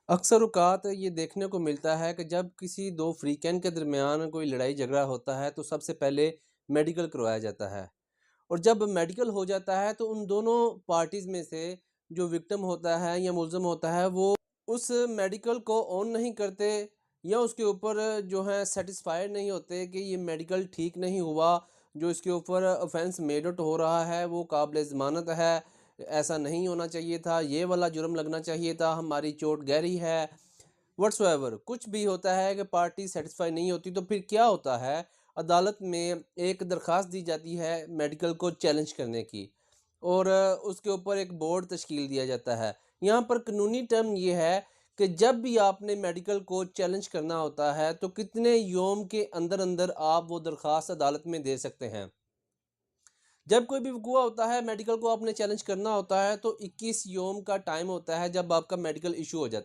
अक्सर औक़ात ये देखने को मिलता है कि जब किसी 2 फ़्रीक़ैन के दरमियान कोई लड़ाई झगड़ा होता है तो सबसे पहले मेडिकल करवाया जाता है। और जब मेडिकल हो जाता है तो उन दोनों पार्टीज़ में से जो विक्टिम होता है या मुल्ज़िम होता है वो उस मेडिकल को ऑन नहीं करते या उसके ऊपर जो है सैटिस्फाइड नहीं होते कि ये मेडिकल ठीक नहीं हुआ, जो इसके ऊपर ऑफ़ेंस मेड आउट हो रहा है वो काबिल ज़मानत है, ऐसा नहीं होना चाहिए था, ये वाला जुर्म लगना चाहिए था, हमारी चोट गहरी है। व्हाट्सोएवर कुछ भी होता है कि पार्टी सैटिस्फाई नहीं होती तो फिर क्या होता है, अदालत में एक दरख्वास्त दी जाती है मेडिकल को चैलेंज करने की और उसके ऊपर एक बोर्ड तश्कील दिया जाता है। यहाँ पर कानूनी टर्म ये है कि जब भी आपने मेडिकल को चैलेंज करना होता है तो कितने यौम के अंदर अंदर आप वो दरख्वास्त अदालत में दे सकते हैं। जब कोई भी वक़ूआ होता है मेडिकल को आपने चैलेंज करना होता है तो 21 यौम का टाइम होता है जब आपका मेडिकल इशू हो जाता है।